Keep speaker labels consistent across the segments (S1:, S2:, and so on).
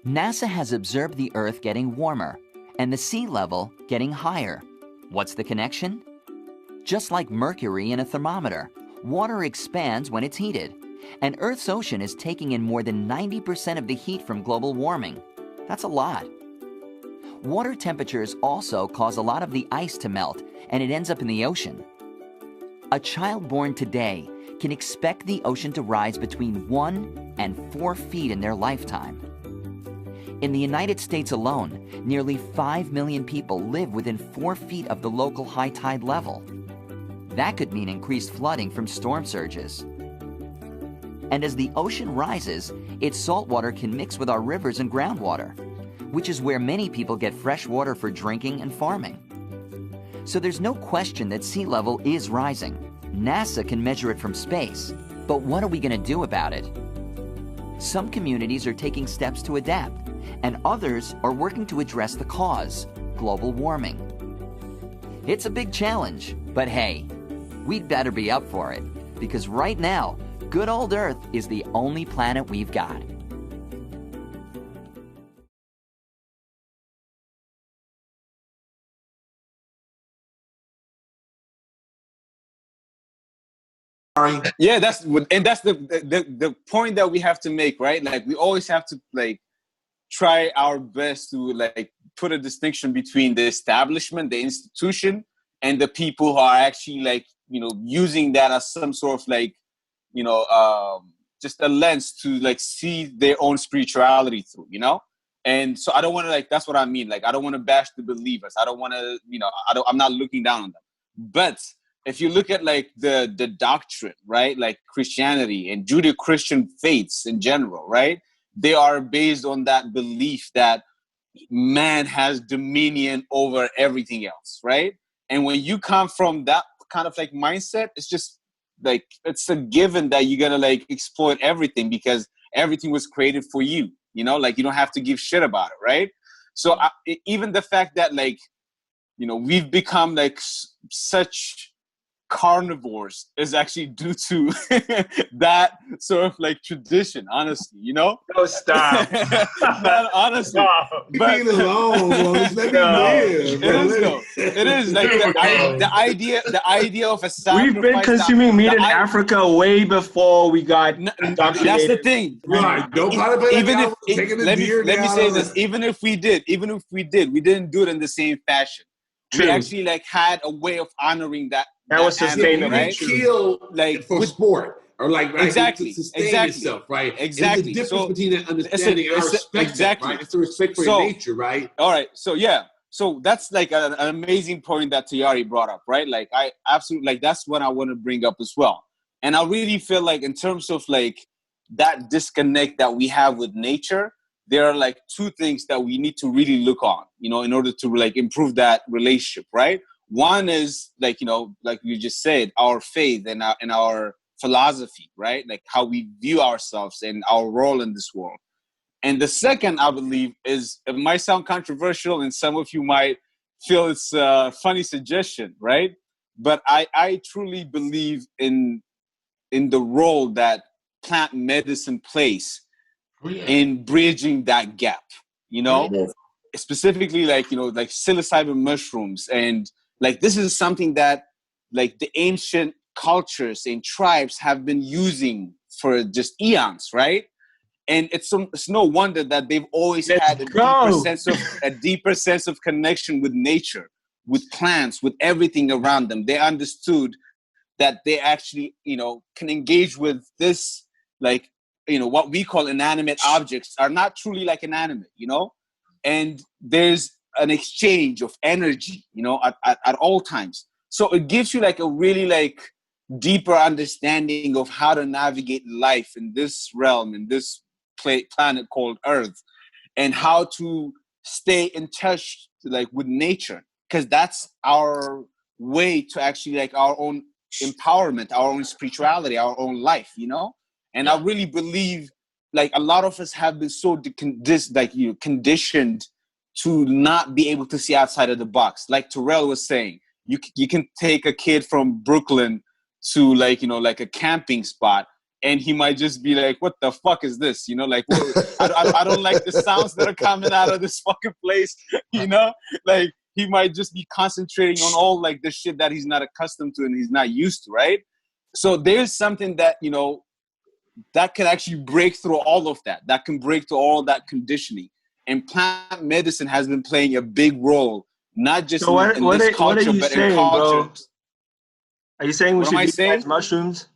S1: NASA has observed the Earth getting warmer and the sea level getting higher. What's the connection? Just like mercury in a thermometer, water expands when it's heated, and Earth's ocean is taking in more than 90% of the heat from global warming. That's a lot. Water temperatures also cause a lot of the ice to melt, and it ends up in the ocean. A child born today can expect the ocean to rise between 1 and 4 feet in their lifetime. In the United States alone, nearly 5 million people live within 4 feet of the local high tide level. That could mean increased flooding from storm surges. And as the ocean rises, its salt water can mix with our rivers and groundwater, which is where many people get fresh water for drinking and farming. So there's no question that sea level is rising. NASA can measure it from space, but what are we going to do about it? Some communities are taking steps to adapt, and others are working to address the cause, global warming. It's a big challenge, but hey, we'd better be up for it, because right now, good old Earth is the only planet we've got.
S2: Yeah, that's the point that we have to make, right? Like, we always have to like try our best to like put a distinction between the establishment, the institution, and the people who are actually like, you know, using that as some sort of like, you know, just a lens to like see their own spirituality through, you know? And so I don't want to like, that's what I mean. Like, I don't want to bash the believers. I don't want to, you know, I'm not looking down on them. But if you look at like the doctrine, right? Like Christianity and Judeo-Christian faiths in general, right? They are based on that belief that man has dominion over everything else, right? And when you come from that kind of like mindset, it's just like, it's a given that you're gonna like exploit everything because everything was created for you, you know? Like, you don't have to give shit about it, right? So even the fact that like, you know, we've become like such carnivores is actually due to that sort of like tradition, honestly, you know?
S3: No, stop.
S2: Not honestly.
S3: Stop.
S2: But
S4: Leave me alone, bro. Just let me live, bro.
S2: It is though. It is like the idea of a sacrifice.
S3: We've been consuming meat in Africa way before we got
S2: That's the thing.
S4: Right.
S2: Even if let me say this, even if we did, we didn't do it in the same fashion.
S3: True.
S2: We actually like had a way of honoring that.
S3: That was sustainable,
S4: right? Kill
S2: like
S4: for sport or like right,
S2: exactly,
S4: to sustain itself, right?
S2: Exactly.
S4: It's the difference between that understanding and our respect,
S2: exactly.
S4: Right? It's the respect for nature, right?
S2: All right. So yeah. So that's like an amazing point that Tayari brought up, right? Like I absolutely like that's what I want to bring up as well. And I really feel like in terms of like that disconnect that we have with nature, there are like two things that we need to really look on, you know, in order to like improve that relationship, right? One is like, you know, like you just said, our faith and our philosophy, right? Like how we view ourselves and our role in this world. And the second, I believe, is, it might sound controversial and some of you might feel it's a funny suggestion, right? But I truly believe in the role that plant medicine plays in bridging that gap, you know? Specifically like, you know, like psilocybin mushrooms. And like, this is something that like the ancient cultures and tribes have been using for just eons, right? And it's no wonder that they've always had a deeper sense of connection with nature, with plants, with everything around them. They understood that they actually, you know, can engage with this, like, you know, what we call inanimate objects are not truly like inanimate, you know? And there's an exchange of energy, you know, at all times. So it gives you like a really like deeper understanding of how to navigate life in this realm, in this planet called Earth, and how to stay in touch like with nature, because that's our way to actually like our own empowerment, our own spirituality, our own life, you know? And I really believe like a lot of us have been so conditioned to not be able to see outside of the box. Like Terrell was saying, you can take a kid from Brooklyn to like, you know, like a camping spot, and he might just be like, what the fuck is this? You know, like, well, I don't like the sounds that are coming out of this fucking place, you know? Like, he might just be concentrating on all, like, the shit that he's not accustomed to and he's not used to, right? So there's something that, you know, that can actually break through all of that. That can break through all that conditioning. And plant medicine has been playing a big role, not just in this culture, but in cultures.
S3: Are you saying we should utilize mushrooms?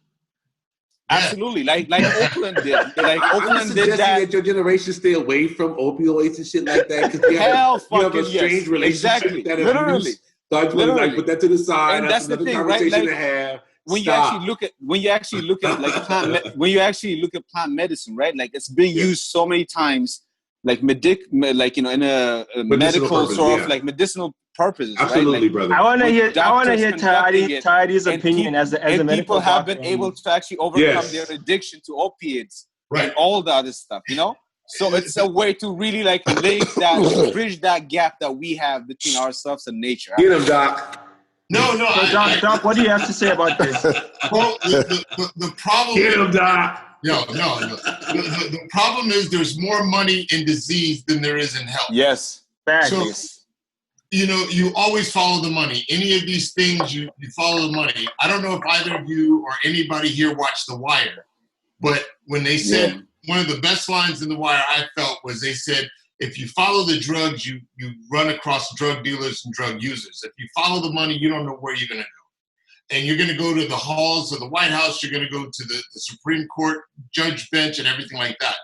S2: Absolutely, like Oakland did. Like Oakland did that
S4: your generation stay away from opioids and shit like that because you have a strange relationship with that
S2: literally.
S4: So I just want to like put that to the side.
S2: And that's the thing, right? Like,
S4: to have.
S2: When you actually look at like plant medicine, right? Like it's been used so many times, like like, you know, in a medical purpose, sort of like medicinal purposes.
S4: Absolutely,
S2: right? Like,
S4: brother.
S3: I want to hear Tidy's opinion as a medical
S2: people have been able to actually overcome their addiction to opiates and all the other stuff, you know. So it's a way to really like bridge that gap that we have between ourselves and nature.
S4: Get him, Doc.
S5: No.
S3: So Doc, what do you have to say about this?
S5: Well, the problem.
S4: Get him, Doc.
S5: No. The problem is there's more money in disease than there is in health.
S2: Yes.
S5: So, you know, you always follow the money. Any of these things, you follow the money. I don't know if either of you or anybody here watched The Wire, but when they said one of the best lines in The Wire I felt was they said, if you follow the drugs, you run across drug dealers and drug users. If you follow the money, you don't know where you're going to go. And you're going to go to the halls of the White House. You're going to go to the Supreme Court judge bench and everything like that.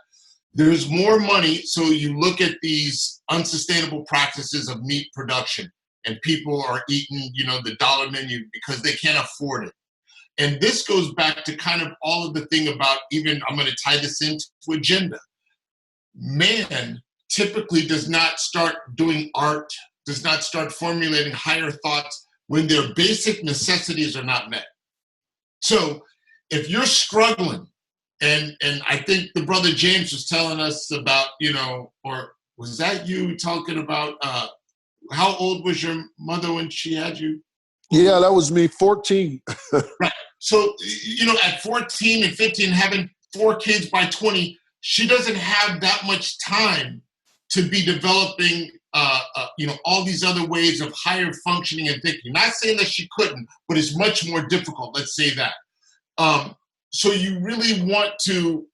S5: There's more money. So you look at these unsustainable practices of meat production and people are eating, you know, the dollar menu because they can't afford it. And this goes back to kind of all of the thing about even, I'm going to tie this into agenda. Man typically does not start doing art, does not start formulating higher thoughts when their basic necessities are not met. So if you're struggling, and I think the brother James was telling us about, you know, or was that you talking about, how old was your mother when she had you?
S6: Yeah, that was me, 14.
S5: Right. So, you know, at 14 and 15, having 4 kids by 20, she doesn't have that much time to be developing, you know, all these other ways of higher functioning and thinking. Not saying that she couldn't, but it's much more difficult. Let's say that. So you really want to,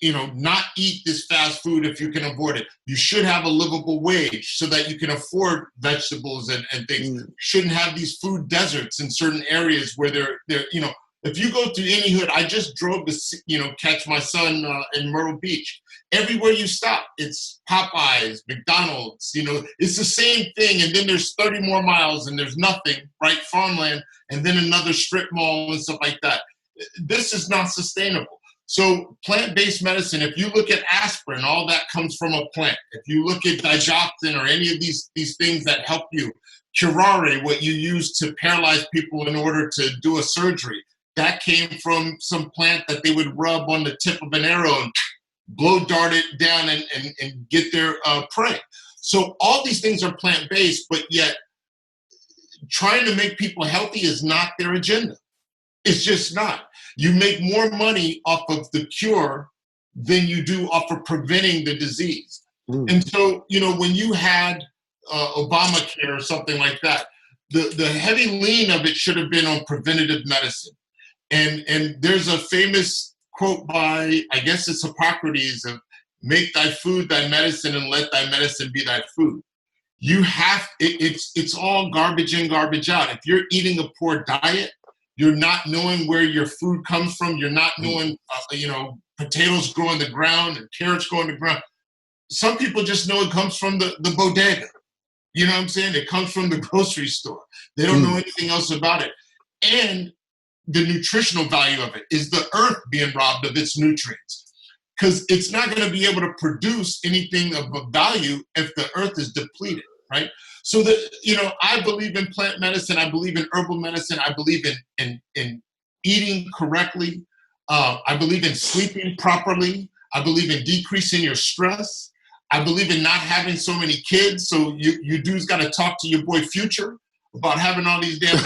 S5: you know, not eat this fast food if you can avoid it. You should have a livable wage so that you can afford vegetables and things. You shouldn't have these food deserts in certain areas where they're, you know, if you go through any hood, I just drove to, you know, catch my son in Myrtle Beach. Everywhere you stop, it's Popeyes, McDonald's, you know, it's the same thing. And then there's 30 more miles and there's nothing, right? Farmland, and then another strip mall and stuff like that. This is not sustainable. So plant-based medicine, if you look at aspirin, all that comes from a plant. If you look at digoxin or any of these things that help you, curare, what you use to paralyze people in order to do a surgery, that came from some plant that they would rub on the tip of an arrow and blow dart it down and get their prey. So all these things are plant-based, but yet trying to make people healthy is not their agenda. It's just not. You make more money off of the cure than you do off of preventing the disease. And so, you know, when you had Obamacare or something like that, the heavy lean of it should have been on preventative medicine. And there's a famous quote by, I guess it's Hippocrates, of make thy food thy medicine and let thy medicine be thy food. You have, it's all garbage in, garbage out. If you're eating a poor diet, you're not knowing where your food comes from. You're not knowing, you know, potatoes grow in the ground and carrots grow in the ground. Some people just know it comes from the bodega. You know what I'm saying? It comes from the grocery store. They don't know anything else about it. And the nutritional value of it is the earth being robbed of its nutrients, because it's not going to be able to produce anything of value if the earth is depleted, right? So that, you know, I believe in plant medicine. I believe in herbal medicine. I believe in eating correctly. I believe in sleeping properly. I believe in decreasing your stress. I believe in not having so many kids. So you dudes got to talk to your boy Future about having all these damn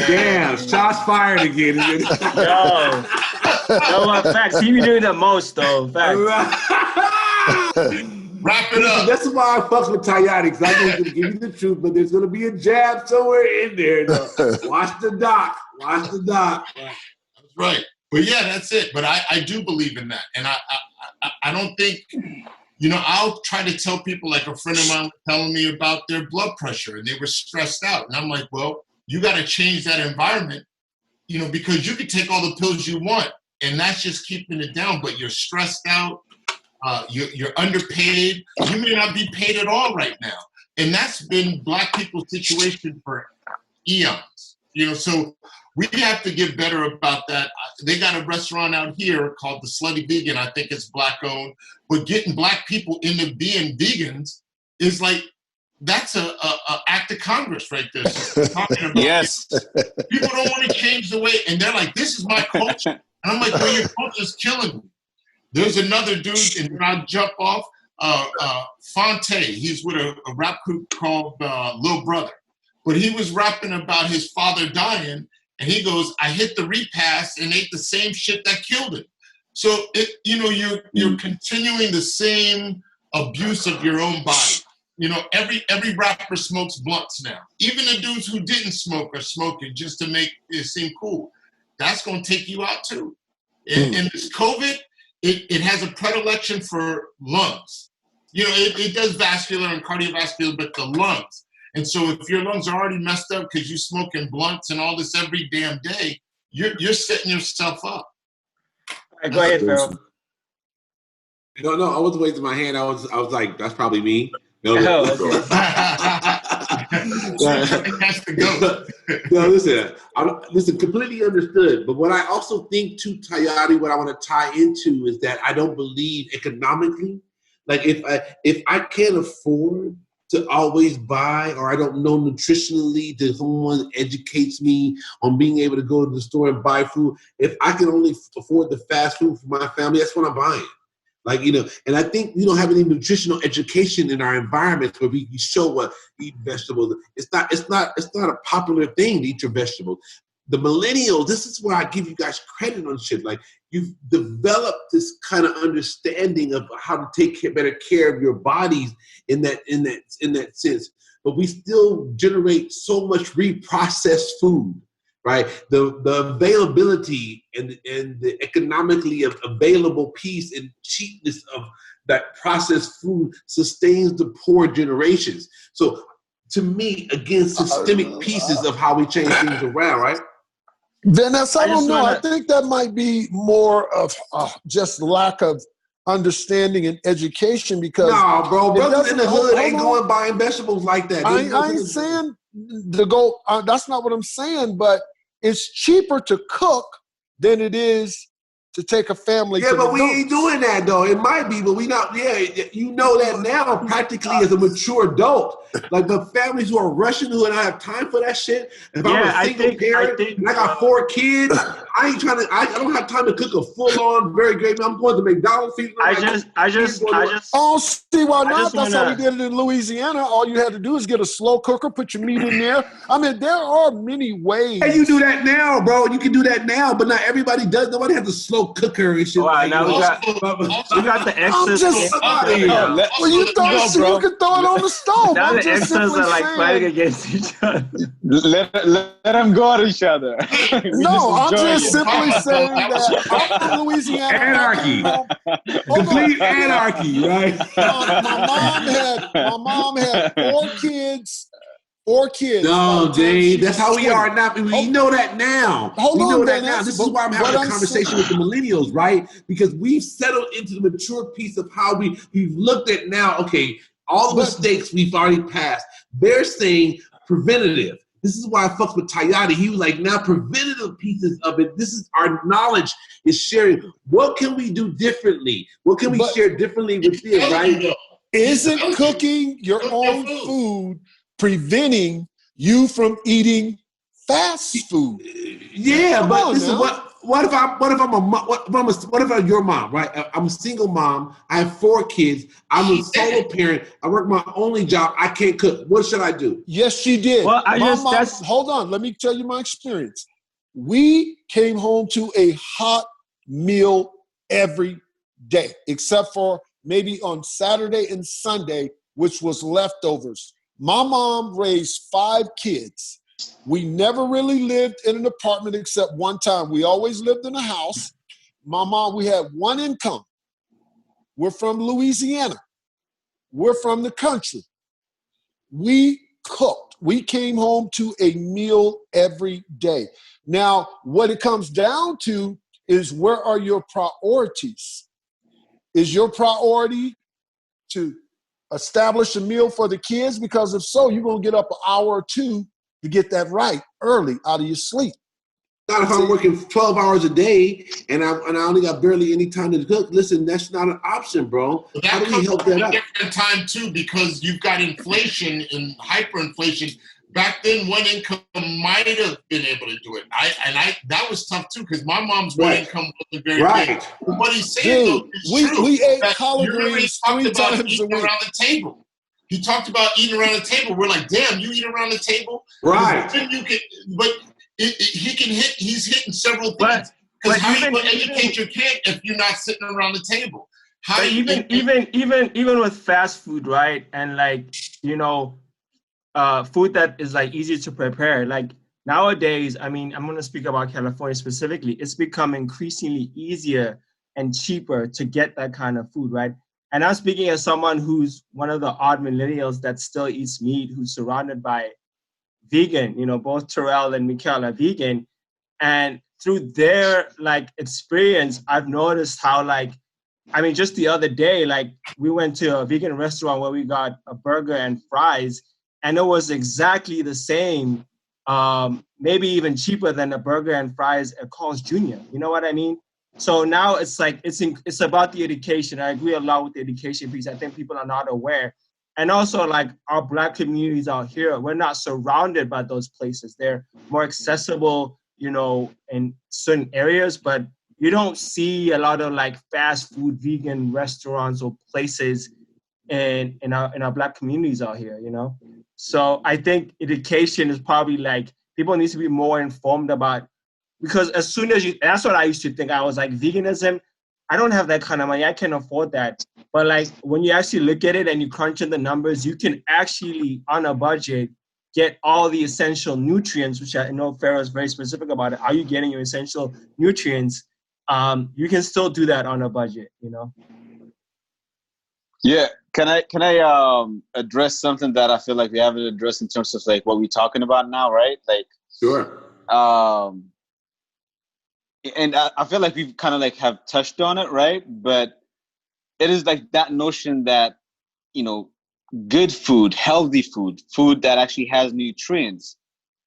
S3: Damn, shots fired again.
S7: No, facts. He be doing the most, though. Facts.
S5: Wrap it up.
S4: That's why I fuck with Tayari, because I know he's going to give you the truth, but there's going to be a jab somewhere in there. Though. Watch the doc. That's
S5: right. But yeah, that's it. But I do believe in that. And I don't think, I'll try to tell people, like a friend of mine was telling me about their blood pressure and they were stressed out. And I'm like, well, you got to change that environment, because you can take all the pills you want and that's just keeping it down, but you're stressed out. You're underpaid. You may not be paid at all right now. And that's been Black people's situation for eons. So we have to get better about that. They got a restaurant out here called the Slutty Vegan. I think it's Black owned. But getting Black people into being vegans is like, that's a act of Congress right there. So talking about
S2: yes.
S5: People don't want to change the way, and they're like, this is my culture. And I'm like, well, your culture's killing me. There's another dude, and I'll jump off, Fonte. He's with a rap group called Lil Brother. But he was rapping about his father dying, and he goes, I hit the repast and ate the same shit that killed him. So, you're continuing the same abuse of your own body. Every rapper smokes blunts now. Even the dudes who didn't smoke are smoking just to make it seem cool. That's going to take you out too. And this COVID, it has a predilection for lungs. It does vascular and cardiovascular, but the lungs. And so if your lungs are already messed up because you're smoking blunts and all this every damn day, you're setting yourself up.
S7: Right, go ahead, Phil.
S4: No, I wasn't raising my hand. I was like, that's probably me. No,
S5: That's the goat.
S4: No, listen, completely understood. But what I also think too, Tayari, what I want to tie into is that I don't believe economically, like if I can't afford to always buy, or I don't know nutritionally that someone educates me on being able to go to the store and buy food, if I can only afford the fast food for my family, that's what I'm buying. Like, and I think we don't have any nutritional education in our environments where we show what eat vegetables. It's not a popular thing to eat your vegetables. The millennials, this is where I give you guys credit on shit. Like, you've developed this kind of understanding of how to take better care of your bodies in that sense. But we still generate so much reprocessed food. Right, the availability and the economically available piece and cheapness of that processed food sustains the poor generations. So, to me, again, systemic pieces of how we change things around. Right,
S6: Vanessa, I don't know. I think that might be more of just lack of understanding and education, because
S4: brothers in the hood ain't going buying vegetables like that.
S6: I ain't saying to go. That's not what I'm saying, but it's cheaper to cook than it is to take a family to
S4: but we ain't doing that, though. It might be, but we not. Yeah, you know that now practically as a mature adult. Like the families who are rushing, who don't have time for that shit. If I'm a single parent and I got 4 kids, I ain't trying to. I don't have time to cook a full-on, very great meal. I'm going to McDonald's.
S7: I just.
S6: Oh, see why not? That's how we did it in Louisiana. All you had to do is get a slow cooker, put your meat in there. I mean, there are many ways.
S4: Hey, you do that now, bro. You can do that now, but not everybody does. Nobody has a slow cooker and shit.
S7: Right, now we got the Xers.
S6: Well, you can throw it on the stove.
S7: Now the Xers are like fighting against each other.
S2: Let them go at each other.
S6: No, I'm just simply saying that I'm from Louisiana.
S4: Anarchy. Complete anarchy, right?
S6: My mom had 4 kids. 4 kids.
S4: No, Dave, that's how we are now. We know that now.
S6: Hold
S4: we
S6: on,
S4: know that now. This is why I'm having a conversation with the millennials, right? Because we've settled into the mature piece of how we've looked at now, okay, all the mistakes we've already passed. They're saying preventative. This is why I fucked with Tayari. He was like, now preventative pieces of it. This is our knowledge is sharing. What can we do differently? What can we share differently with this, right?
S6: Isn't cooking your own food preventing you from eating fast food?
S4: Yeah, but this is what what if I'm your mom, right? I'm a single mom. I have 4 kids. I'm a solo parent. I work my only job. I can't cook. What should I do?
S6: Yes, she did.
S7: Well,
S6: Hold on. Let me tell you my experience. We came home to a hot meal every day, except for maybe on Saturday and Sunday, which was leftovers. My mom raised 5 kids. We never really lived in an apartment except one time. We always lived in a house. My mom, we had one income. We're from Louisiana. We're from the country. We cooked. We came home to a meal every day. Now, what it comes down to is, where are your priorities? Is your priority to establish a meal for the kids? Because if so, you're going to get up an hour or 2 to get that right early out of your sleep.
S4: Not if I'm working 12 hours a day and I only got barely any time to cook. Listen, that's not an option, bro.
S5: But
S4: How
S5: that
S4: do we
S5: comes
S4: help
S5: at
S4: that
S5: a
S4: out?
S5: different time too, because you've got inflation and hyperinflation. Back then, one income might have been able to do it. That was tough too, because my mom's one income wasn't very big. But what he's saying though is true.
S6: We ate
S5: that
S6: collard
S5: you remember he
S6: greens
S5: talked
S6: 3
S5: about
S6: times a
S5: eating
S6: week.
S5: around the table. He talked about eating around the table. We're like, damn, you eat around the table?
S4: Right.
S5: Then you can, but he's hitting several things.
S7: But
S5: Because how
S7: even-
S5: you going to educate your kid if you're not sitting around the table?
S7: But even with fast food, right? And like, you know, food that is like easy to prepare. Like nowadays, I mean, I'm gonna speak about California specifically. It's become increasingly easier and cheaper to get that kind of food, right? And I'm speaking as someone who's one of the odd millennials that still eats meat, who's surrounded by vegan. You know, both Terrell and Mikhail are vegan, and through their like experience, I've noticed how like, I mean, just the other day, like we went to a vegan restaurant where we got a burger and fries, and it was exactly the same, maybe even cheaper than a burger and fries at Carl's Jr. You know what I mean? So now it's like, it's about the education. I agree a lot with the education piece. I think people are not aware. And also like our Black communities out here, we're not surrounded by those places. They're more accessible, you know, in certain areas, but you don't see a lot of like fast food vegan restaurants or places in our Black communities out here, you know? So I think education is probably like, people need to be more informed about, because as soon as that's what I used to think. I was like, veganism, I don't have that kind of money. I can't afford that. But like when you actually look at it and you crunch in the numbers, you can actually, on a budget, get all the essential nutrients, which I know Farrah is very specific about it. Are you getting your essential nutrients? You can still do that on a budget, you know?
S2: Yeah. Can I address something that I feel like we haven't addressed in terms of like what we're talking about now, right? Like,
S4: Sure.
S2: And I feel like we've kind of like have touched on it, right? But it is like that notion that, you know, good food, healthy food that actually has nutrients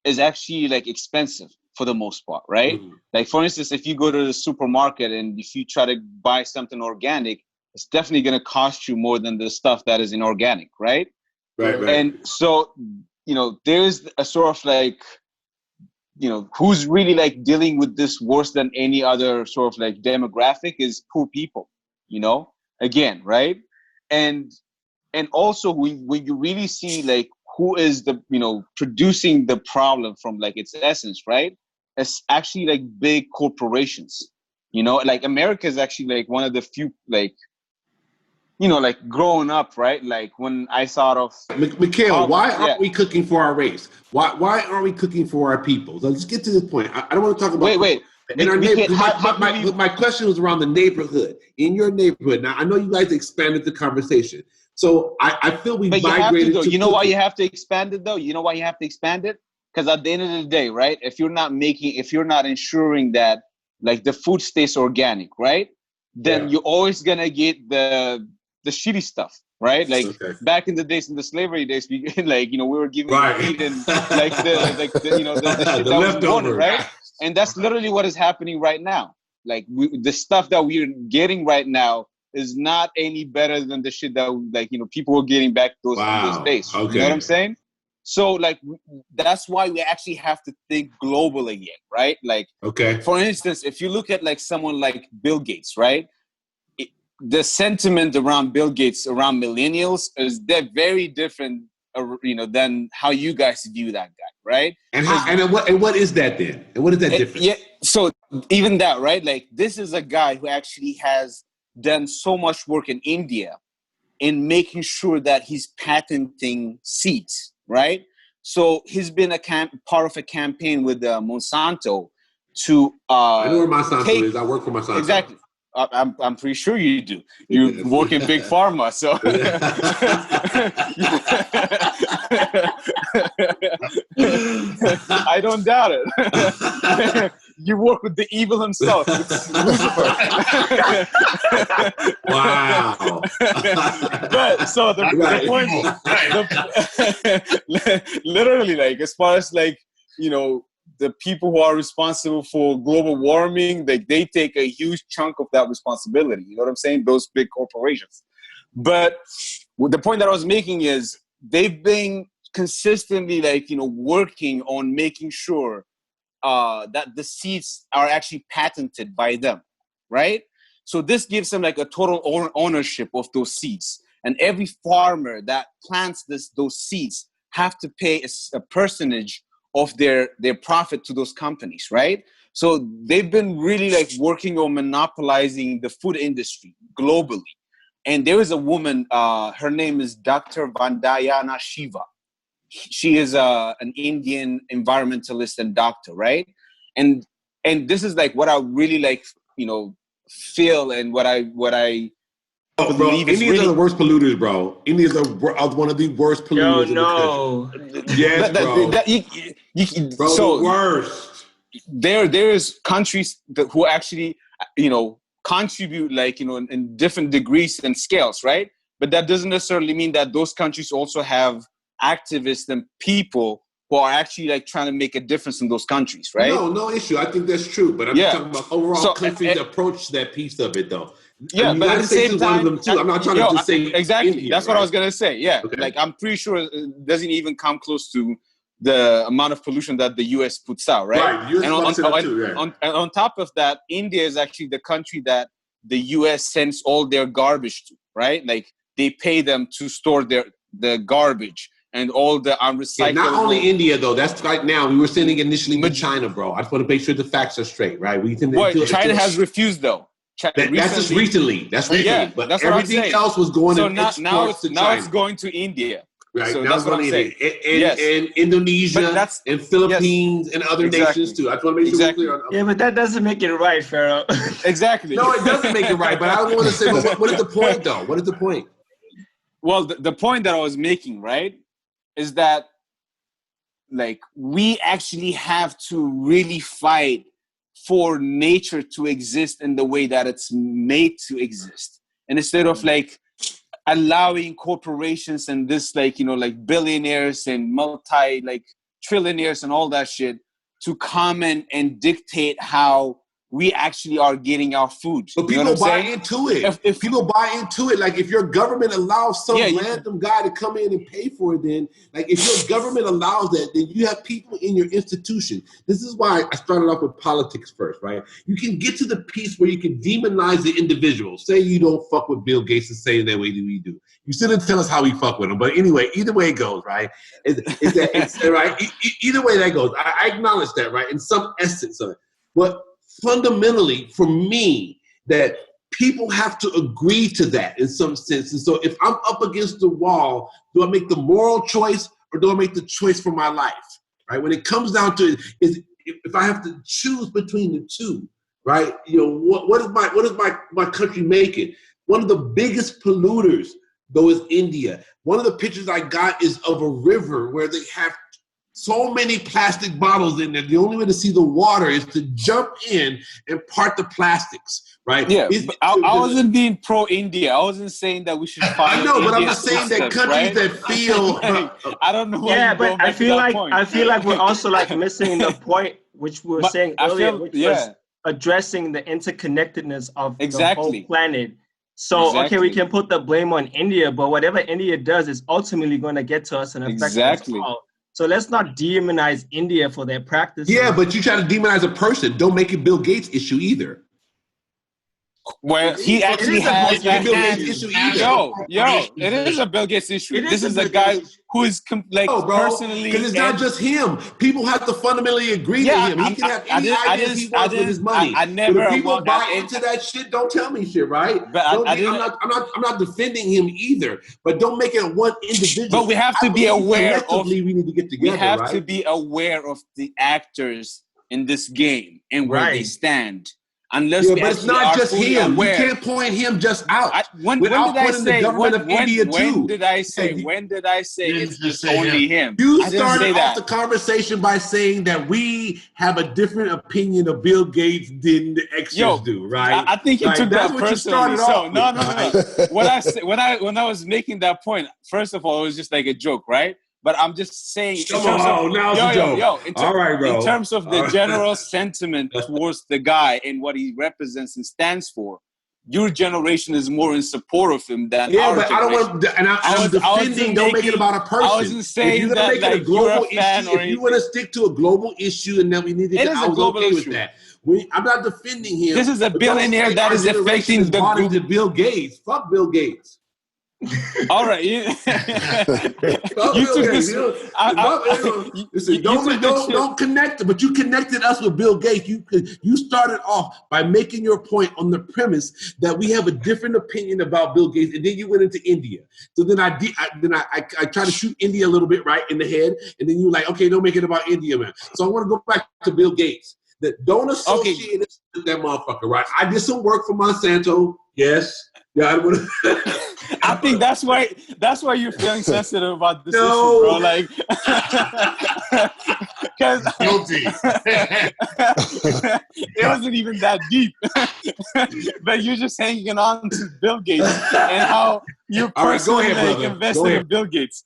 S2: is actually like expensive for the most part, right?
S4: Mm-hmm.
S2: Like for instance, if you go to the supermarket and if you try to buy something organic, it's definitely going to cost you more than the stuff that is inorganic, right?
S4: Right.
S2: And so, you know, there's a sort of like, you know, who's really like dealing with this worse than any other sort of like demographic is poor people, you know, again, right? And also when you really see like who is the, you know, producing the problem from like its essence, right? It's actually like big corporations, you know, like America is actually like one of the few, like, you know, like growing up, right? Like when I thought of
S4: Mikhail, why aren't we cooking for our race? Why aren't we cooking for our people? So let's get to this point. I don't want to talk about
S2: wait.
S4: In our neighborhood, my question was around the neighborhood. In your neighborhood, now I know you guys expanded the conversation, so I feel we migrated to.
S2: You know why you have to expand it though? You know why you have to expand it? Because at the end of the day, right? If you're not ensuring that like the food stays organic, right? Then you're always gonna get the shitty stuff, right? Like back in the days, in the slavery days, we like, you know, we were giving meat and like the you know the shit that was important, right? And that's literally what is happening right now. Like the stuff that we're getting right now is not any better than the shit that like, you know, people were getting back those days. You know what I'm saying? So like that's why we actually have to think global again, right? Like,
S4: Okay.
S2: for instance, if you look at like someone like Bill Gates, right? The sentiment around Bill Gates, around millennials, they're very different, than how you guys view that guy, right?
S4: And what is that then? And what is that difference?
S2: Yeah. So even that, right? Like this is a guy who actually has done so much work in India in making sure that he's patenting seeds, right? So he's been part of a campaign with Monsanto to
S4: I know where Monsanto is. I work for Monsanto.
S2: Exactly. I'm pretty sure you do. You work in big pharma, so I don't doubt it. You work with the evil himself, Lucifer.
S4: Wow.
S2: But so the point, literally, like as far as like the people who are responsible for global warming, they take a huge chunk of that responsibility. You know what I'm saying? Those big corporations. But the point that I was making is they've been consistently working on making sure that the seeds are actually patented by them, right? So this gives them like a total ownership of those seeds. And every farmer that plants those seeds have to pay a percentage of their profit to those companies, right? So they've been really like working on monopolizing the food industry globally. And there is a woman, her name is Dr. Vandayana Shiva. She is an Indian environmentalist and doctor, right? And this is like what I really feel, and what I believe is
S4: Indians
S2: really
S4: are the worst polluters, bro. Indians are one of the worst polluters in the country. Yes, bro.
S2: So
S4: the worst.
S2: There is countries who actually contribute in different degrees and scales, right? But that doesn't necessarily mean that those countries also have activists and people who are actually trying to make a difference in those countries, right?
S4: No issue. I think that's true. But I'm talking about overall countries' approach to that piece of it, though.
S2: Yeah, but at the same time,
S4: one of them too. I'm not trying to just say
S2: exactly.
S4: India,
S2: That's what I was gonna say. Yeah,
S4: okay.
S2: I'm pretty sure it doesn't even come close to the amount of pollution that the U.S. puts out, right?
S4: Right. The US
S2: and on top of that, India is actually the country that the U.S. sends all their garbage to, right? Like they pay them to store the garbage and all the unrecyclable.
S4: Not only India, though. That's right now. We were sending initially to China, bro. I just want to make sure the facts are straight, right?
S2: China has refused, though.
S4: That's just recently. That's recently.
S2: Yeah,
S4: but
S2: that's
S4: everything else was going to
S2: now
S4: China.
S2: Now it's going to India.
S4: Right.
S2: So
S4: now
S2: that's what I'm saying.
S4: And Indonesia and Philippines and other nations too. I just want to make sure we're clear on.
S7: Yeah, but that doesn't make it right, Pharaoh.
S2: Exactly.
S4: No, it doesn't make it right. But I want to say, what is the point, though? What is the point?
S2: Well, the point that I was making, right, is that we actually have to really fight for nature to exist in the way that it's made to exist, and instead of allowing corporations and this billionaires and trillionaires and all that shit to come and dictate how we actually are getting our food.
S4: But people buy into it. If people buy into it, if your government allows some random guy to come in and pay for it, then if your government allows that, then you have people in your institution. This is why I started off with politics first, right? You can get to the piece where you can demonize the individual. Say you don't fuck with Bill Gates the same way we do. You still didn't tell us how we fuck with him. But anyway, either way it goes, right? Right? Either way that goes. I acknowledge that, right? In some essence of it. But fundamentally, for me, that people have to agree to that in some sense. And so if I'm up against the wall, do I make the moral choice or do I make the choice for my life? Right? When it comes down to it, if I have to choose between the two, right? What is my country making? One of the biggest polluters, though, is India. One of the pictures I got is of a river where they have so many plastic bottles in there. The only way to see the water is to jump in and part the plastics, right?
S2: Yeah, I wasn't being pro-India. I wasn't saying that we should follow.
S4: I know, but I'm just saying that countries that feel.
S2: I don't know.
S7: Yeah, but I feel like we're also missing the point which we were saying earlier, which was addressing the interconnectedness of the whole planet. So, okay, we can put the blame on India, but whatever India does is ultimately going to get to us and affect us all. So let's not demonize India for their practices.
S4: Yeah, but you try to demonize a person. Don't make it Bill Gates' issue either.
S2: Well, he actually has a
S4: Bill
S2: hand.
S4: Gates issue either.
S2: Yo, it is a Bill Gates issue. This is a guy who is personally.
S4: Because it's not just him. People have to fundamentally agree to him. He can have any ideas he wants with his money.
S2: I never.
S4: But if people buy into that shit, don't tell me shit, right?
S2: But
S4: I'm not defending him either. But don't make it one individual.
S2: But we have to be aware of.
S4: We need to get together.
S2: We have to be aware of the actors in this game and where they stand. Unless
S4: but it's not just him.
S2: Aware.
S4: You can't point him just out.
S2: When did I say? When did I say it's just only him?
S4: You started off the conversation by saying that we have a different opinion of Bill Gates than the Xers do, right?
S2: I think you took that personally. So no. What I said when I was making that point, first of all, it was just like a joke, right? But I'm just saying.
S4: All right, bro.
S2: In terms of the general sentiment towards the guy and what he represents and stands for, your generation is more in support of him than our generation.
S4: I don't want to. And I'm defending. Don't make it about a person.
S2: I wasn't saying that
S4: make it a global issue. If you want to stick to a global issue, and then we need to.
S2: It is a global issue.
S4: With that. I'm not defending him.
S2: This is a billionaire that is affecting the group.
S4: To Bill Gates. Fuck Bill Gates.
S2: All right, you took this.
S4: Don't connect, but you connected us with Bill Gates. You started off by making your point on the premise that we have a different opinion about Bill Gates, and then you went into India. So then I try to shoot India a little bit right in the head, and then you like, okay, don't make it about India, man. So I want to go back to Bill Gates. Don't associate us with that motherfucker, right? I did some work for Monsanto, yes. Yeah,
S2: I think that's why you're feeling sensitive about this issue, bro. Like, because
S5: guilty.
S2: It wasn't even that deep, but you're just hanging on to Bill Gates and how you personally invested in Bill Gates.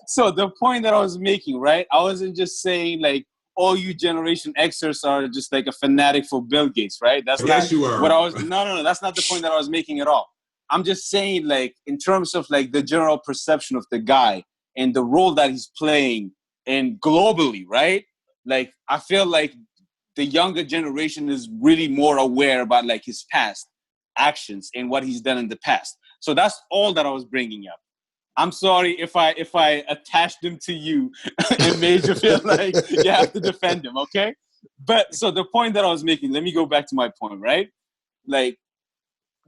S2: So the point that I was making, right? I wasn't just saying like all you Generation Xers are just like a fanatic for Bill Gates, right? That's not what I was. No. That's not the point that I was making at all. I'm just saying, like, in terms of like the general perception of the guy and the role that he's playing, and globally, right? Like, I feel like the younger generation is really more aware about like his past actions and what he's done in the past. So that's all that I was bringing up. I'm sorry if I attached him to you and made you feel like you have to defend him, okay? But so the point that I was making, let me go back to my point, right? Like,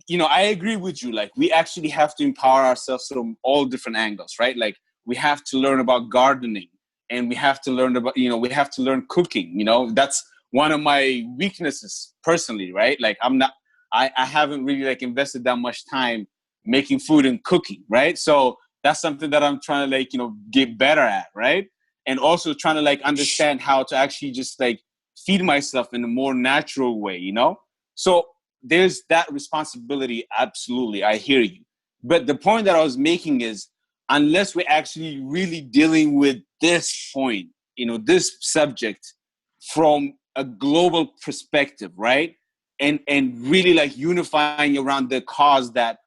S2: you know, I agree with you. Like, we actually have to empower ourselves from all different angles, right? Like, we have to learn about gardening, and we have to learn about, you know, we have to learn cooking. You know, that's one of my weaknesses personally, right? Like, I haven't really like invested that much time making food and cooking, right? So that's something that I'm trying to like, you know, get better at, right? And also trying to like understand how to actually just like feed myself in a more natural way, you know? So there's that responsibility. Absolutely. I hear you. But the point that I was making is, unless we're actually really dealing with this point, you know, this subject from a global perspective, right? And really like unifying around the cause that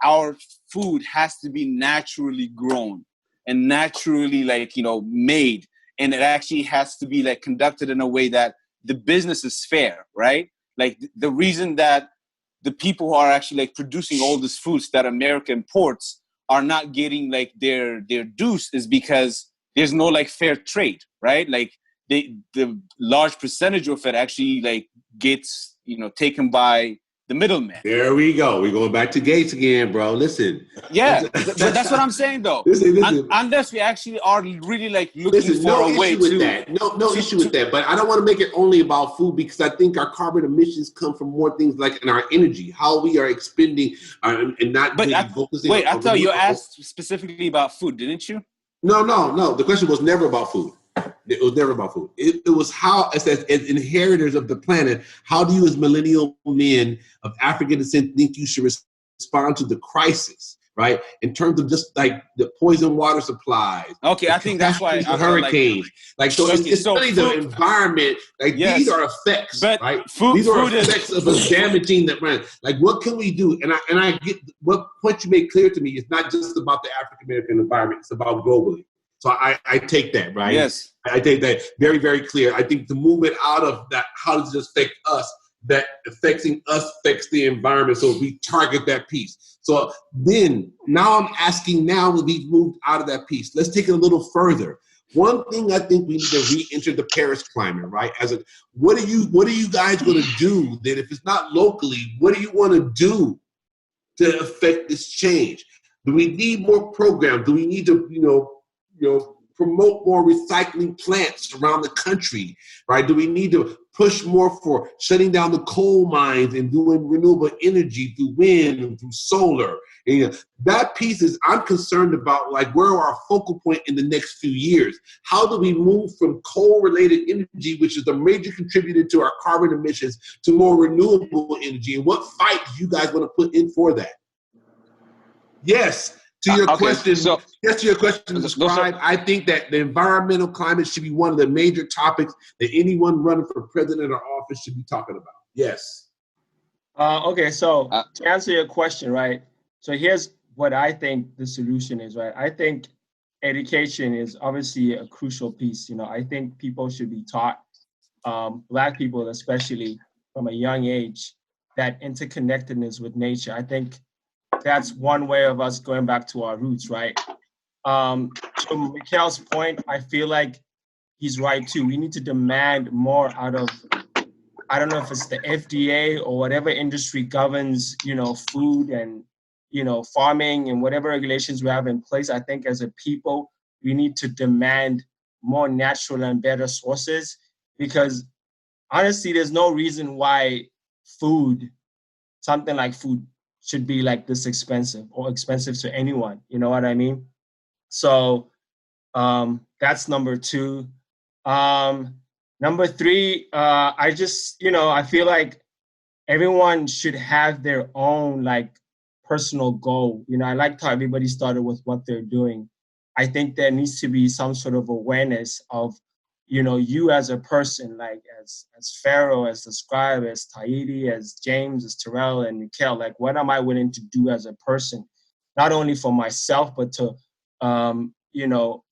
S2: our food has to be naturally grown and naturally like, you know, made. And it actually has to be like conducted in a way that the business is fair, right? Like the reason that the people who are actually like producing all these foods that America imports are not getting like their dues is because there's no like fair trade, right? Like the large percentage of it actually like gets, you know, taken by the middleman. There
S4: we go. We're going back to Gates again, bro. Listen.
S2: Yeah, but that's what I'm saying, though. Listen. Unless we actually are really like looking for a way to
S4: that. No issue with that. But I don't want to make it only about food, because I think our carbon emissions come from more things like in our energy, how we are expending and not focusing.
S2: Wait, I thought you asked specifically about food, didn't you?
S4: No. The question was never about food. It was never about food. It was how, as inheritors of the planet, how do you as millennial men of African descent think you should respond to the crisis, right? In terms of just like the poison water supplies.
S2: Okay, I think that's why.
S4: The hurricanes. It's really the environment. Like these are effects,
S2: but
S4: right? These are effects of us damaging the planet. Like what can we do? And I get what point you made clear to me. It's not just about the African American environment. It's about globally. So I take that, right?
S2: Yes.
S4: I take that very, very clear. I think the movement out of that, how does it affect us? That affecting us affects the environment. So we target that piece. So then now I'm asking, now we've moved out of that piece. Let's take it a little further. One thing I think we need to re-enter the Paris climate, right? What are you guys going to do then? If it's not locally, what do you want to do to affect this change? Do we need more programs? Do we need to, promote more recycling plants around the country, right? Do we need to push more for shutting down the coal mines and doing renewable energy through wind and through solar? And, that piece is, I'm concerned about, like, where are our focal point in the next few years? How do we move from coal-related energy, which is a major contributor to our carbon emissions, to more renewable energy? And what fight do you guys want to put in for that? Yes. To your question, Scribe, I think that the environmental climate should be one of the major topics that anyone running for president or office should be talking about. Yes.
S7: Okay, so to answer your question, right? So here's what I think the solution is, right? I think education is obviously a crucial piece. I think people should be taught, Black people especially, from a young age, that interconnectedness with nature. I think that's one way of us going back to our roots, right? To Mikhail's point, I feel like he's right too. We need to demand more out of, I don't know if it's the FDA or whatever industry governs, food and, farming and whatever regulations we have in place. I think as a people, we need to demand more natural and better sources, because honestly, there's no reason why something like food should be like this expensive or expensive to anyone. You know what I mean? So that's number two. Number three, I just, I feel like everyone should have their own like personal goal. I like how everybody started with what they're doing. I think there needs to be some sort of awareness of, you as a person, like as Pharaoh, as the Scribe, as Taidi, as James, as Terrell, and Mikhail, like what am I willing to do as a person, not only for myself, but to,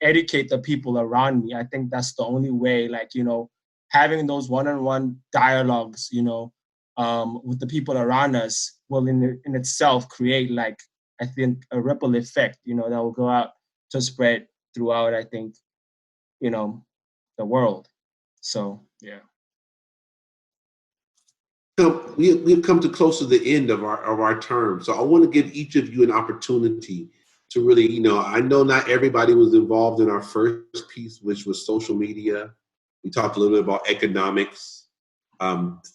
S7: educate the people around me. I think that's the only way, like, having those one-on-one dialogues, with the people around us will in itself create, like, I think a ripple effect, that will go out to spread throughout, I think, the world. So, yeah.
S4: So we've come to close to the end of our term. So I want to give each of you an opportunity to really, I know not everybody was involved in our first piece, which was social media. We talked a little bit about economics.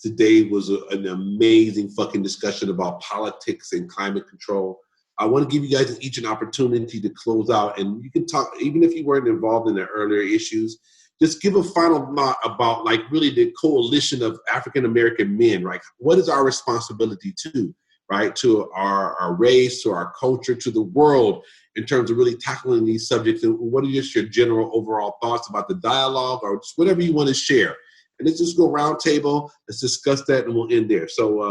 S4: Today was an amazing fucking discussion about politics and climate control. I want to give you guys each an opportunity to close out, and you can talk, even if you weren't involved in the earlier issues, just give a final thought about, like, really the coalition of African-American men, right? What is our responsibility to, right? To our race, to our culture, to the world, in terms of really tackling these subjects. And what are just your general overall thoughts about the dialogue, or just whatever you want to share? And let's just go round table. Let's discuss that, and we'll end there. So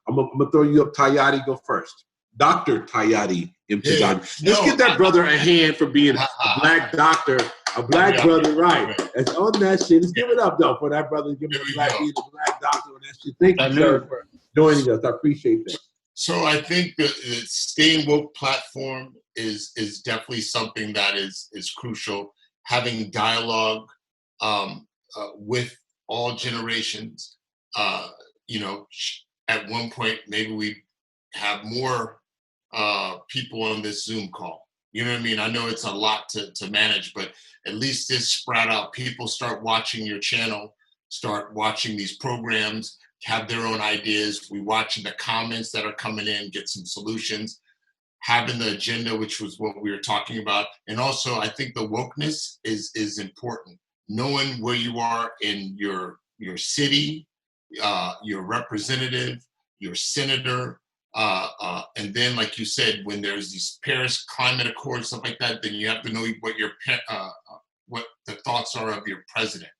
S4: I'm gonna throw you up. Tayari, go first. Dr. Tayari Imtidan. Let's give that brother a hand for being a Black doctor, a Black brother, right? That's on that shit. Let's give it up, though, for that brother. Give him being a Black doctor on that shit. Thank you, sir, for joining us. I appreciate that.
S5: So I think the Staying Woke platform is definitely something that is crucial. Having dialogue with all generations. At one point, maybe we have more people on this Zoom call. You know what I mean? I know it's a lot to manage, but at least this spread out. People start watching your channel, start watching these programs, have their own ideas. We watch the comments that are coming in, get some solutions, having the agenda, which was what we were talking about. And also, I think the wokeness is important. Knowing where you are in your city, your representative, your senator, and then, like you said, when there's these Paris Climate Accords, stuff like that, then you have to know what the thoughts are of your president,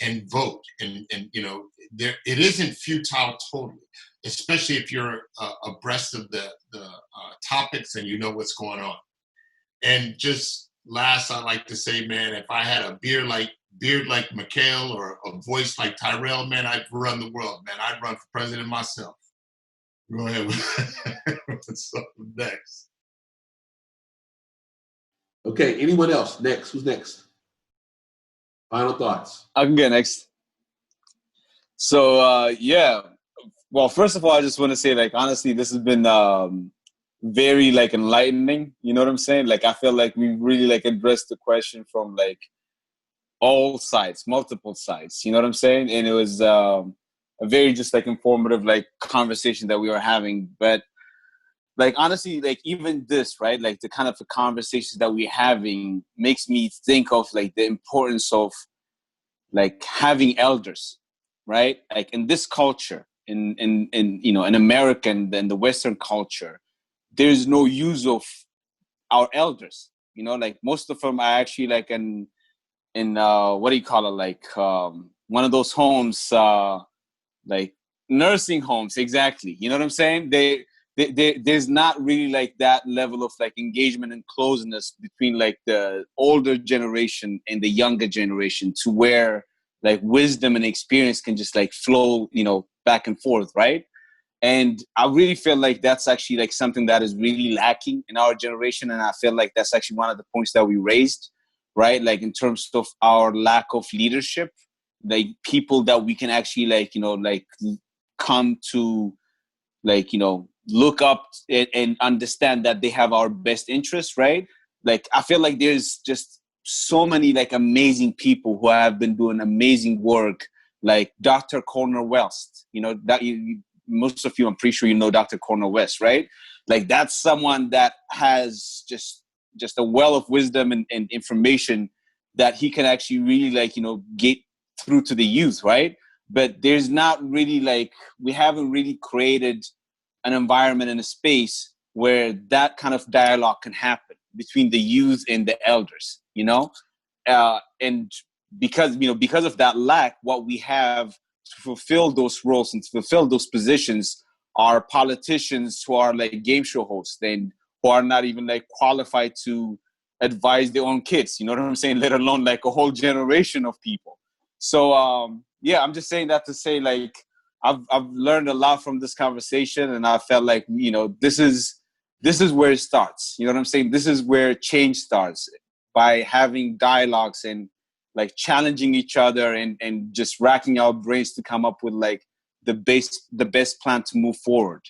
S5: and vote. And it isn't futile totally, especially if you're abreast of the topics and you know what's going on. And just last, I like to say, man, if I had a beard like Mikhail or a voice like Tyrell, man, I'd run the world, man. I'd run for president myself. Go ahead. What's up next?
S4: Okay, anyone else? Next. Who's next? Final thoughts.
S2: I can get next. So, yeah. Well, first of all, I just want to say, like, honestly, this has been very, like, enlightening. You know what I'm saying? Like, I feel like we really, like, addressed the question from, like, all sides, multiple sides. You know what I'm saying? And it was a very just, like, informative, like, conversation that we were having. But, like, honestly, like, even this, right? Like, the kind of the conversations that we're having makes me think of, like, the importance of, like, having elders, right? Like, in this culture, in you know, in American and the Western culture, there's no use of our elders. You know, like, most of them are actually, like, in what do you call it? Like, one of those homes, like nursing homes, exactly. You know what I'm saying? There's not really, like, that level of, like, engagement and closeness between, like, the older generation and the younger generation, to where, like, wisdom and experience can just, like, flow, you know, back and forth, right? And I really feel like that's actually, like, something that is really lacking in our generation. And I feel like that's actually one of the points that we raised, right? Like, in terms of our lack of leadership, like, people that we can actually, like, you know, like, come to, like, you know, look up and understand that they have our best interests, right? Like, I feel like there's just so many, like, amazing people who have been doing amazing work, like Dr. Cornel West. You know, that most of you, I'm pretty sure you know Dr. Cornel West, right? Like, that's someone that has just a well of wisdom and information that he can actually really, like, you know, get through to the youth, right? But there's not really, like, we haven't really created an environment and a space where that kind of dialogue can happen between the youth and the elders, you know? And because of that lack, what we have to fulfill those roles and to fulfill those positions are politicians who are, like, game show hosts and who are not even, like, qualified to advise their own kids, you know what I'm saying? Let alone, like, a whole generation of people. So, yeah, I'm just saying that to say, like, I've learned a lot from this conversation, and I felt like, you know, this is where it starts. You know what I'm saying? This is where change starts, by having dialogues and, like, challenging each other and just racking our brains to come up with, like, the best plan to move forward.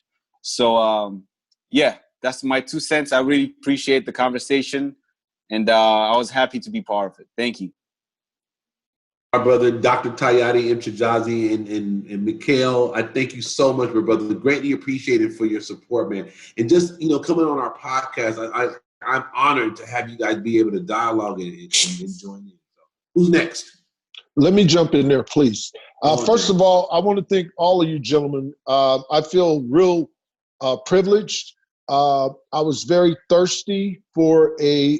S2: So, yeah, that's my 2 cents. I really appreciate the conversation, and I was happy to be part of it. Thank you.
S4: Our brother, Dr. Tayari Mchajazi and Mikhail, I thank you so much, my brother. Greatly appreciated for your support, man. And just, you know, coming on our podcast, I'm honored to have you guys be able to dialogue and join in. So, who's next?
S6: Let me jump in there, please. First of all, I want to thank all of you gentlemen. I feel real privileged. I was very thirsty for a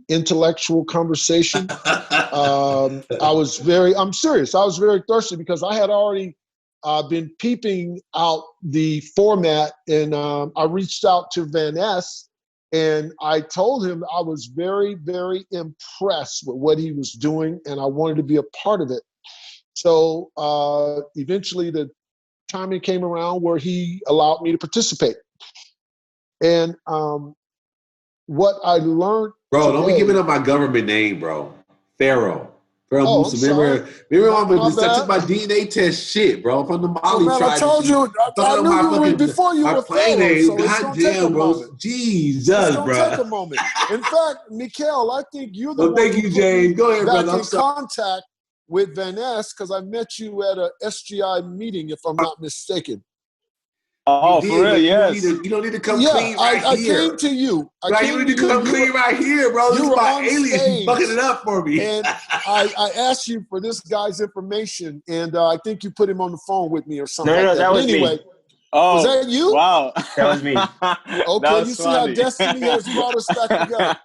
S6: intellectual conversation. I'm serious. I was very thirsty because I had already been peeping out the format, and I reached out to Van Ness, and I told him I was very, very impressed with what he was doing, and I wanted to be a part of it. So eventually the timing came around where he allowed me to participate. And what I learned,
S4: bro, don't be giving up my government name, bro. Pharaoh Musa. Remember I took my DNA test shit, bro. From the Molly tribe.
S6: I told you, I knew you were before you were Pharaoh, so it's going to take a moment.
S4: Jesus,
S6: it's
S4: bro.
S6: It's going to take a moment. In fact, Mikhail, I think you're the one
S4: thank you, James. Go ahead, brother.
S6: I'm in contact with Van Ness because I met you at a SGI meeting, if I'm not mistaken.
S2: Oh, for real, yes.
S4: You don't need to come clean right here.
S6: I came to you.
S4: You need to come clean right here, bro. This is my alias. You fucking it up for me.
S6: And I asked you for this guy's information, and I think you put him on the phone with me or something.
S7: No, that was
S6: anyway,
S7: me.
S2: Oh,
S6: was that you?
S2: Wow.
S7: That was me.
S6: Okay, you see how destiny has brought us back together.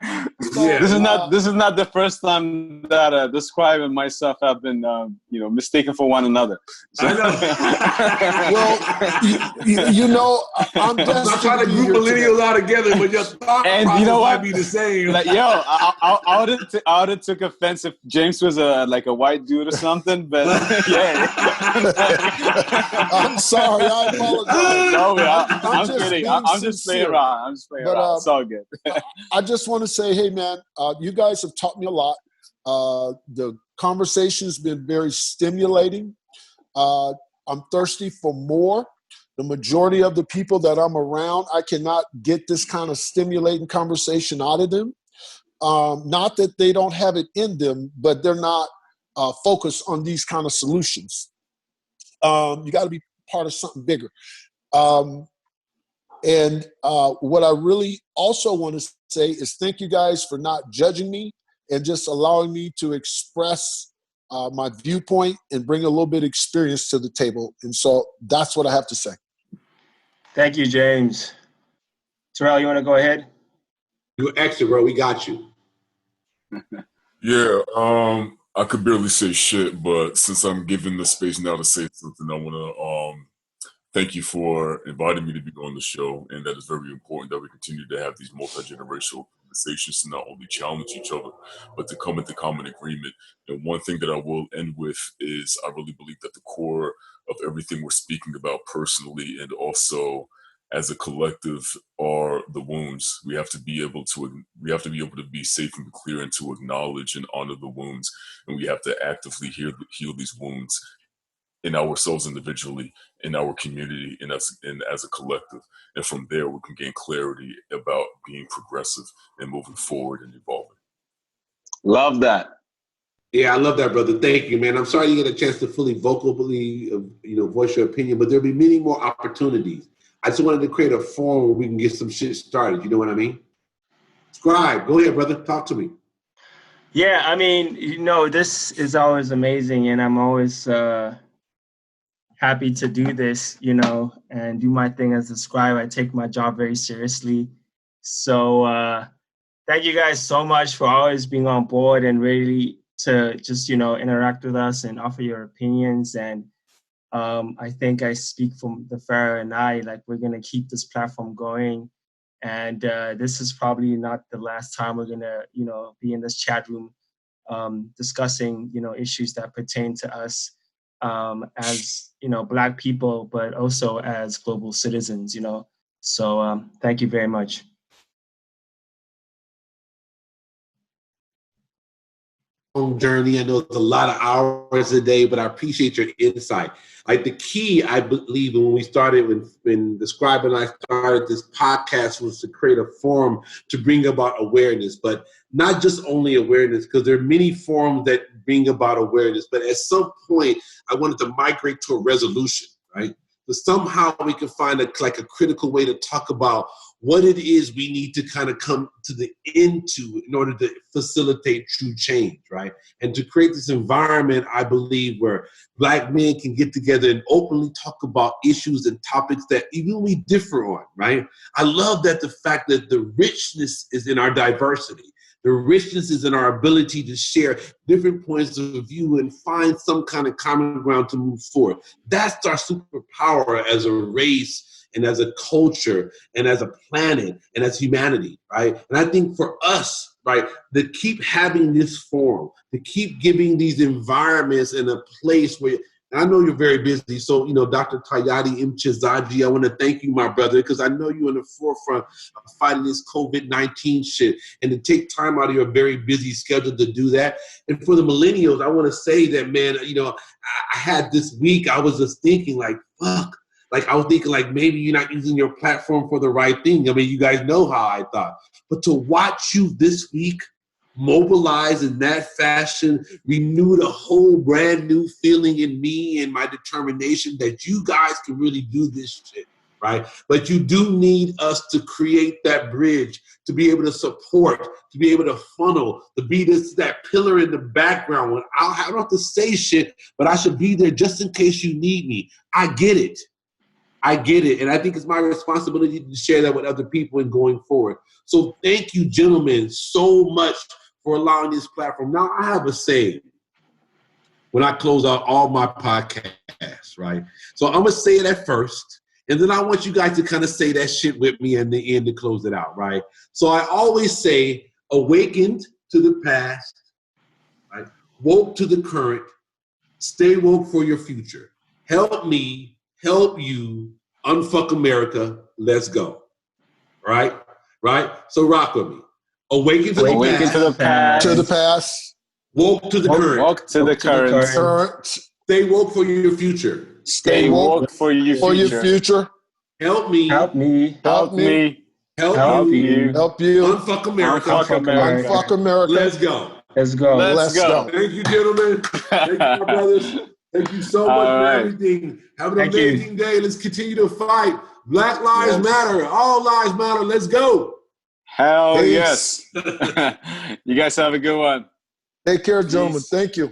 S2: This is not the first time that the scribe and myself have been mistaken for one another. So.
S4: I
S6: know. Well, I'm
S4: not trying to group millennials all together, but your thought process might be the same.
S2: Like, I would have took offense if James was a white dude or something, but yeah.
S6: I'm sorry, I apologize.
S2: No, I'm kidding. I'm just playing around. It's all good.
S6: I just want to say, hey man, you guys have taught me a lot. The conversation has been very stimulating. I'm thirsty for more. The majority of the people that I'm around, I cannot get this kind of stimulating conversation out of them. Not that they don't have it in them, but they're not focused on these kind of solutions. You got to be part of something bigger. And what I really also want to say is thank you guys for not judging me and just allowing me to express my viewpoint and bring a little bit of experience to the table. And so that's what I have to say.
S7: Thank you, James. Terrell, you want to go ahead?
S4: You're extra, bro. We got you.
S8: Yeah, I could barely say shit, but since I'm given the space now to say something, I want to thank you for inviting me to be on the show, and that is very important that we continue to have these multi-generational conversations to not only challenge each other, but to come into common agreement. And one thing that I will end with is I really believe that the core of everything we're speaking about personally and also as a collective are the wounds. We have to be able to be safe and clear and to acknowledge and honor the wounds, and we have to actively heal these wounds in ourselves individually, in our community, and as a collective. And from there, we can gain clarity about being progressive and moving forward and evolving.
S2: Love that.
S4: Yeah, I love that, brother. Thank you, man. I'm sorry you get a chance to fully vocally, voice your opinion, but there'll be many more opportunities. I just wanted to create a forum where we can get some shit started. You know what I mean? Scribe, go ahead, brother. Talk to me.
S7: Yeah, I mean, this is always amazing, and I'm always happy to do this, and do my thing as a scribe. I take my job very seriously. So thank you guys so much for always being on board and really to just, interact with us and offer your opinions. And I think I speak from the Pharaoh and I, we're going to keep this platform going. And this is probably not the last time we're going to, be in this chat room discussing, issues that pertain to us as, Black people, but also as global citizens, So thank you very much.
S4: Journey. I know it's a lot of hours a day, but I appreciate your insight. The key, I believe, when we started, when the Scribe and I started this podcast, was to create a forum to bring about awareness, but not just only awareness, because there are many forums that bring about awareness. But at some point, I wanted to migrate to a resolution, right? So somehow we can find a critical way to talk about what it is we need to kind of come to the end to in order to facilitate true change, right? And to create this environment, I believe, where Black men can get together and openly talk about issues and topics that even we differ on, right? I love that the fact that the richness is in our diversity. The richness is in our ability to share different points of view and find some kind of common ground to move forward. That's our superpower as a race and as a culture and as a planet and as humanity, right? And I think for us, right, to keep having this forum, to keep giving these environments in a place where, and I know you're very busy, so, Dr. Tayari Mchizaji, I want to thank you, my brother, because I know you're in the forefront of fighting this COVID-19 shit, and to take time out of your very busy schedule to do that. And for the millennials, I want to say that, man, I had this week, I was just thinking fuck. I was thinking maybe you're not using your platform for the right thing. I mean, you guys know how I thought. But to watch you this week mobilize in that fashion, renewed a whole brand new feeling in me and my determination that you guys can really do this shit, right? But you do need us to create that bridge, to be able to support, to be able to funnel, to be that pillar in the background. When I don't have to say shit, but I should be there just in case you need me. I get it. I get it. And I think it's my responsibility to share that with other people and going forward. So thank you, gentlemen, so much for allowing this platform. Now, I have a saying when I close out all my podcasts, right? So I'm going to say it at first, and then I want you guys to kind of say that shit with me in the end to close it out, right? So I always say, awakened to the past, right? Woke to the current, stay woke for your future. Help me, help you, unfuck America, let's go. Right? Right? So rock with me. Awaken to the past.
S6: To the past.
S4: Woke to the current.
S2: Woke to the current.
S6: Current.
S4: Stay woke for your future.
S2: Stay woke for your future.
S4: Help me.
S7: Help me.
S2: Help me.
S4: Help you.
S6: Help you.
S4: Unfuck America.
S6: Unfuck America.
S4: Let's go.
S7: Let's go.
S6: Let's go.
S4: Thank you, gentlemen. Thank you, my brothers. Thank you so much for everything. Have an amazing day. Let's continue to fight. Black lives matter. All lives matter. Let's go.
S2: Hell yes. You guys have a good one.
S6: Take care, gentlemen. Thank you.